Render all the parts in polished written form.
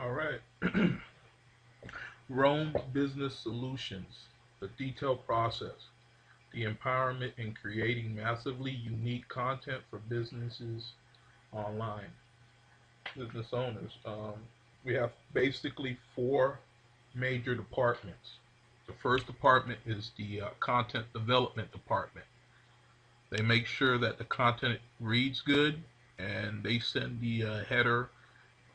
All right. Rome Business Solutions, the detailed process, the empowerment in creating massively unique content for businesses online, business owners. We have basically four major departments. The first department is the content development department. They make sure that the content reads good, and they send the header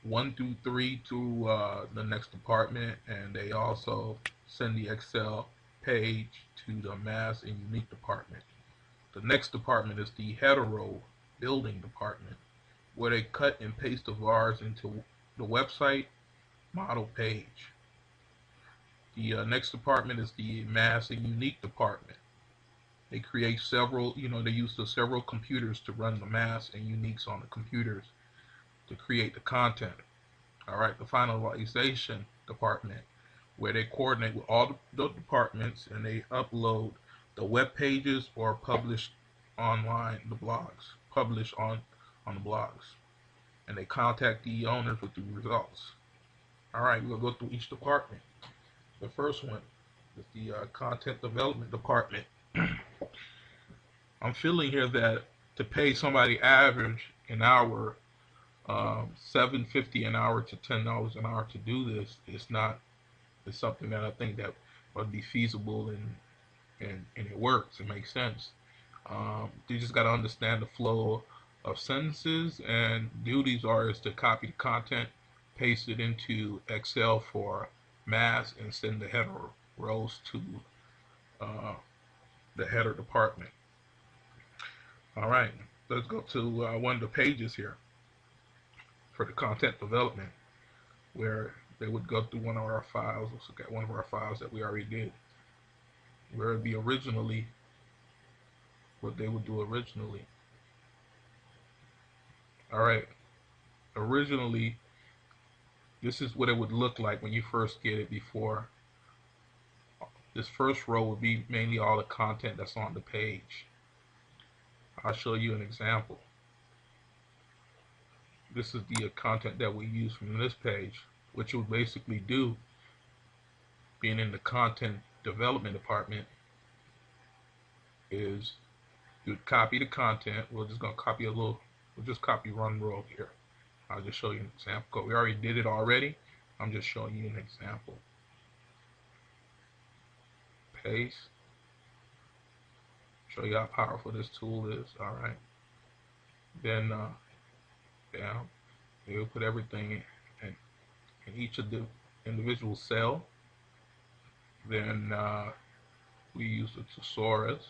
1 through 3 to the next department, and they also send the Excel page to the mass and unique department. The next department is the hetero building department, where they cut and paste the vars into the website model page. The next department is the mass and unique department. They create several, they use the several computers to run the mass and uniques on the computers to create the content. All right, the finalization department, where they coordinate with all the departments and they upload the web pages or publish online the blogs, publish on the blogs, and they contact the owners with the results. All right, we'll go through each department. The first one is the content development department. I'm feeling here that to pay somebody average an hour, $7.50 an hour to $10 an hour to do this is not is something that I think that would be feasible and it works. It makes sense. You just got to understand the flow of sentences, and duties are is to copy the content, paste it into Excel for mass, and send the header rows to uh, the header department. All right, let's go to one of the pages here for the content development, where they would go through one of our files. Let's look at one of our files that we already did, where it'd be originally what they would do originally. All right, originally, this is what it would look like when you first get it before. This first row would be mainly all the content that's on the page. I'll show you an example. This is the content that we use from this page, which will basically do, being in the content development department, is you copy the content. We're just gonna copy we'll just copy one row here. I'll just show you an example. We already did it already. I'm just showing you an example. Paste. Show you how powerful this tool is. All right. Then down. We'll put everything in each of the individual cell. Then we use the thesaurus.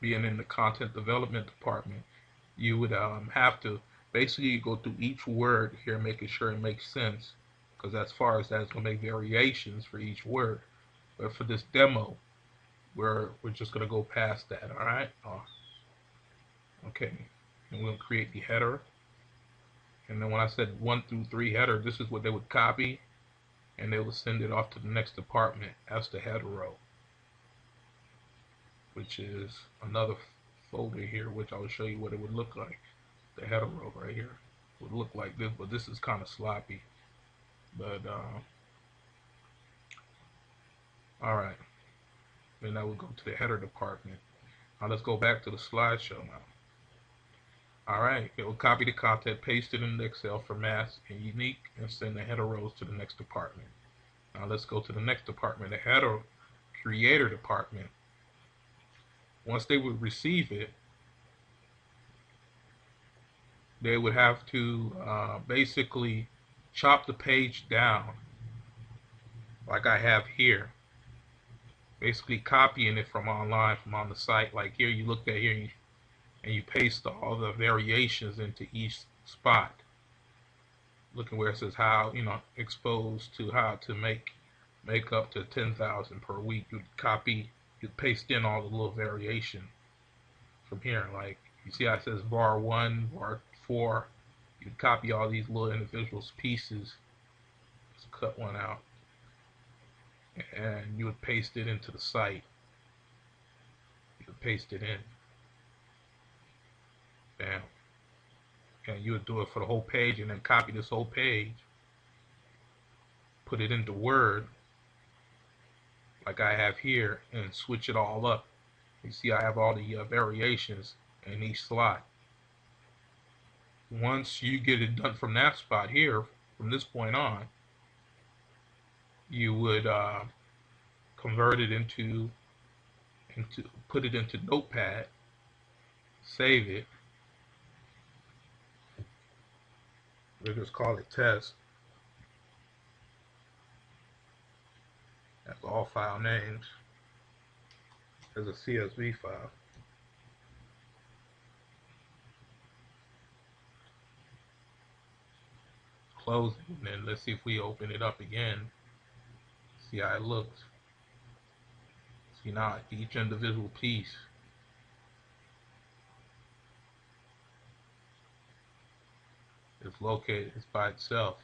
Being in the content development department, you would have to basically go through each word here, making sure it makes sense, because as far as that's going to make variations for each word. But for this demo, we're just going to go past that. All right. Okay. And we'll create the header. And then when I said 1 through 3 header, this is what they would copy, and they would send it off to the next department as the header row, which is another folder here, which I will show you what it would look like. The header row right here would look like this, but this is kind of sloppy. But all right, then I will go to the header department. Now let's go back to the slideshow now. All right, it will copy the content, paste it in Excel for mass and unique, and send the header rows to the next department. Now let's go to the next department, the header creator department. Once they would receive it, they would have to basically chop the page down like I have here, basically copying it from online, from on the site. Like here, you look at here and you paste all the variations into each spot. Looking where it says how, exposed to how to make up to 10,000 per week. You'd paste in all the little variation from here. Like you see how it says var 1, var 4. You'd copy all these little individual pieces, just cut one out, and you would paste it into the site. You would paste it in. Bam. and you would do it for the whole page, and then copy this whole page, put it into Word like I have here, and switch it all up. You see I have all the variations in each slot. Once you get it done from that spot here, from this point on, you would convert it into put it into Notepad, save it. We'll just call it test. That's all file names. There's a CSV file. Close it, and then let's see if we open it up again. See how it looks. See now each individual piece is located, it's by itself.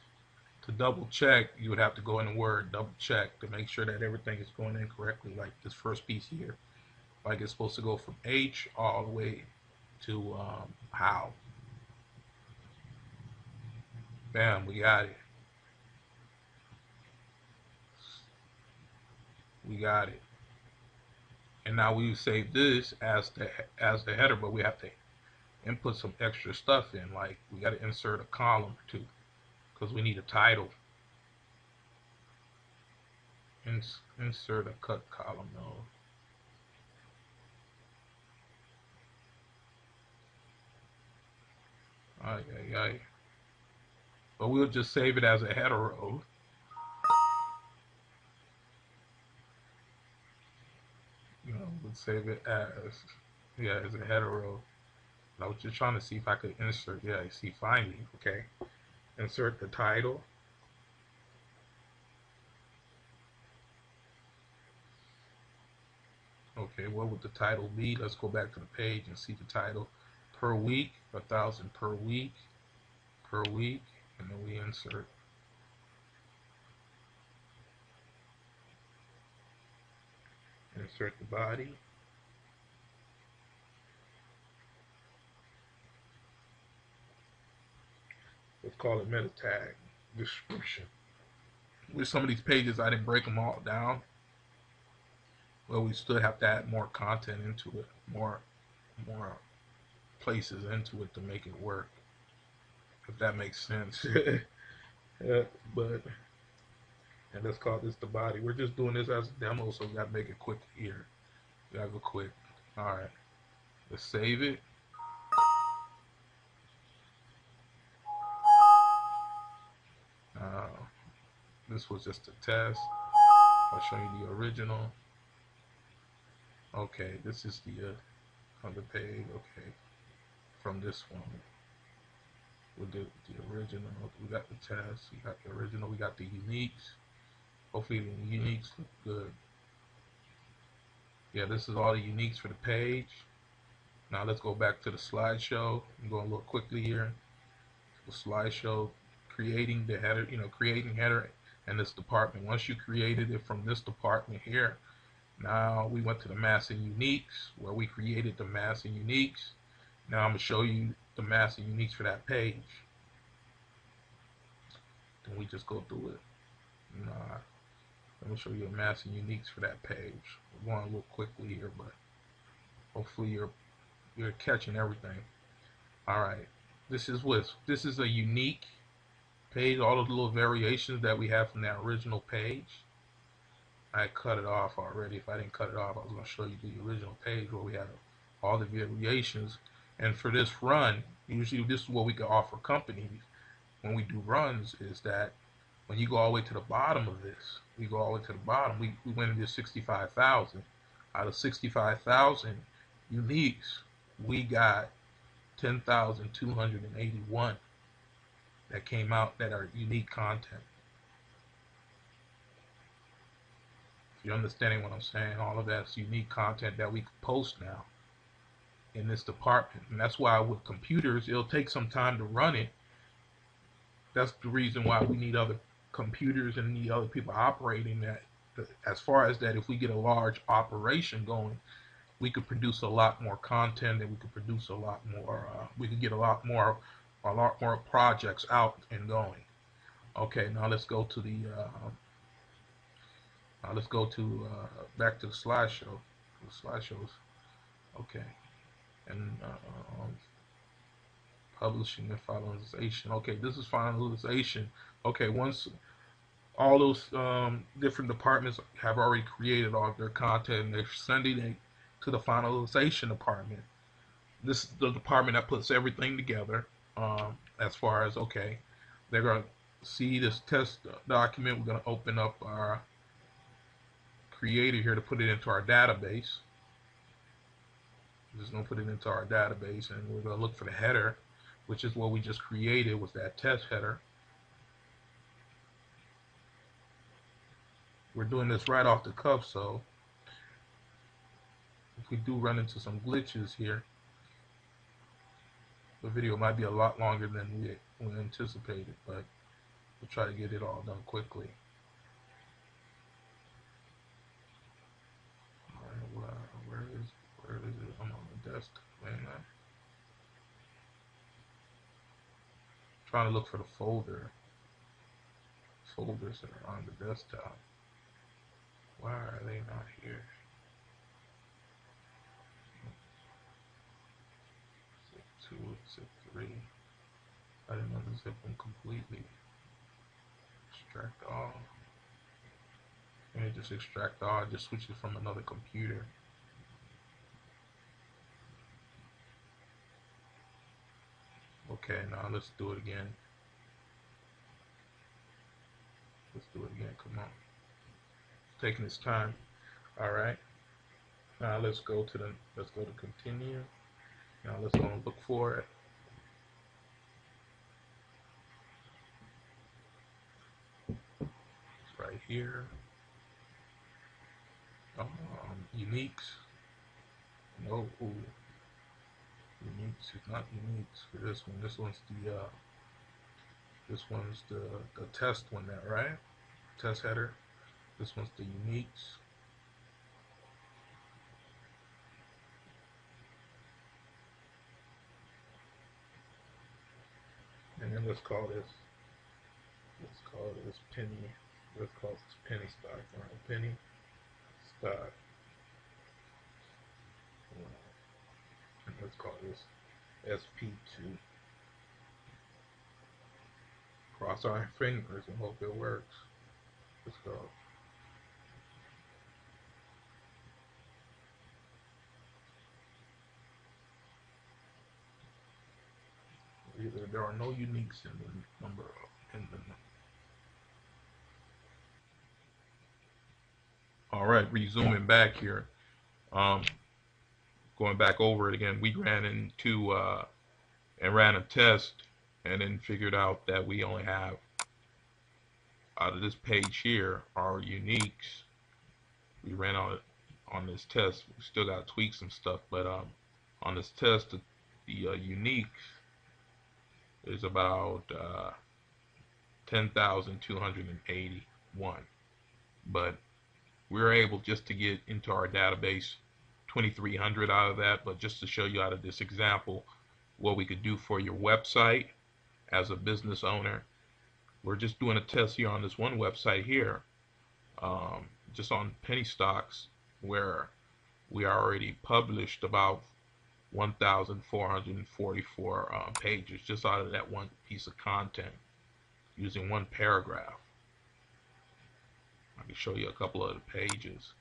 To double check, you would have to go in Word, double check to make sure that everything is going in correctly, like this first piece here. Like it's supposed to go from H all the way to how. Bam, we got it. We got it. And now we save this as the header, but we have to input some extra stuff in, like we got to insert a column or two because we need a title. Insert a cut column though. But we'll just save it as a header row. We'll save it as a header row. I was just trying to see if I could insert. Yeah, you see, finally, okay. Insert the title. Okay, what would the title be? Let's go back to the page and see the title. Per week, 1,000 per week, and then we insert. Insert the body. Let's call it meta tag description. With some of these pages, I didn't break them all down. Well, we still have to add more content into it, more places into it to make it work, if that makes sense. But and let's call this the body. We're just doing this as a demo, so we gotta make it quick here. We gotta go quick. All right, let's save it. This was just a test. I'll show you the original. Okay, this is the other page. Okay, from this one, we'll do the original. We got the test. We got the original. We got the uniques. Hopefully the uniques look good. Yeah, this is all the uniques for the page. Now let's go back to the slideshow. I'm going a little quickly here. The slideshow, creating the header, creating header in this department. Once you created it from this department here, now we went to the mass and uniques where we created the mass and uniques. Now I'm going to show you the mass and uniques for that page. Then we just go through it. Let me show you the mass and uniques for that page. We're going a little quickly here, but hopefully you're catching everything. All right, this is a unique page. All of the little variations that we have from that original page. I cut it off already. If I didn't cut it off, I was going to show you the original page where we had all the variations. And for this run, usually this is what we can offer companies when we do runs, is that when you go all the way to the bottom of this, we go all the way to the bottom, we went into 65,000. Out of 65,000 uniques, we got 10,281 that came out that are unique content. If you're understanding what I'm saying, all of that's unique content that we can post now in this department. And that's why with computers, it'll take some time to run it. That's the reason why we need other computers and need other people operating that. As far as that, if we get a large operation going, we could produce a lot more content, and we could produce a lot more, we could get a lot more a lot more projects out and going. Okay, now let's go to the back to the slideshow. The slideshows. Okay, and publishing and finalization. Okay, this is finalization. Okay, once all those different departments have already created all of their content and they're sending it to the finalization department. This is the department that puts everything together as far as, okay, they're going to see this test document. We're going to open up our creator here to put it into our database. Just going to put it into our database, and we're going to look for the header, which is what we just created, was that test header. We're doing this right off the cuff, so if we do run into some glitches here, the video might be a lot longer than we anticipated, but we'll try to get it all done quickly. Where is it? I'm on the desktop. Trying to look for the folders that are on the desktop. Why are they not here? Zip 2, zip 3. I didn't unzip them completely. Extract all. Let me just extract all. Just switch it from another computer. Okay, now let's do it again. Let's do it again. Come on. It's taking its time. All right. Now let's go to continue. Now let's go and look for it. It's right here. Uniques. No. Uniques is not uniques for this one. This one's the test one, that right? Test header. This one's the uniques. And then let's call this penny. Let's call this penny stock. All right, penny stock. And let's call this SP2. Cross our fingers and hope it works. Let's go. There are no uniques in the number All right, resuming back here. Going back over it again, we ran into and ran a test, and then figured out that we only have, out of this page here, our uniques. We ran on this test. We still got to tweak some stuff, but on this test, the uniques is about 10,281, but we were able just to get into our database 2,300 out of that. But just to show you out of this example what we could do for your website as a business owner, we're just doing a test here on this one website here, just on penny stocks, where we already published about 1,444 pages just out of that one piece of content using one paragraph. I can show you a couple of the pages,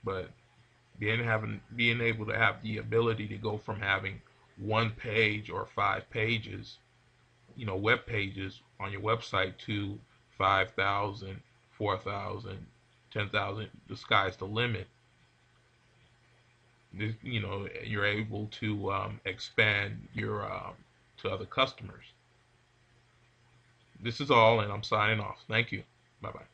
but being able to have the ability to go from having one page or 5 pages, web pages on your website, to 5,000, 4,000, 10,000, the sky's the limit. You're able to expand your to other customers. This is all, and I'm signing off. Thank you. Bye-bye.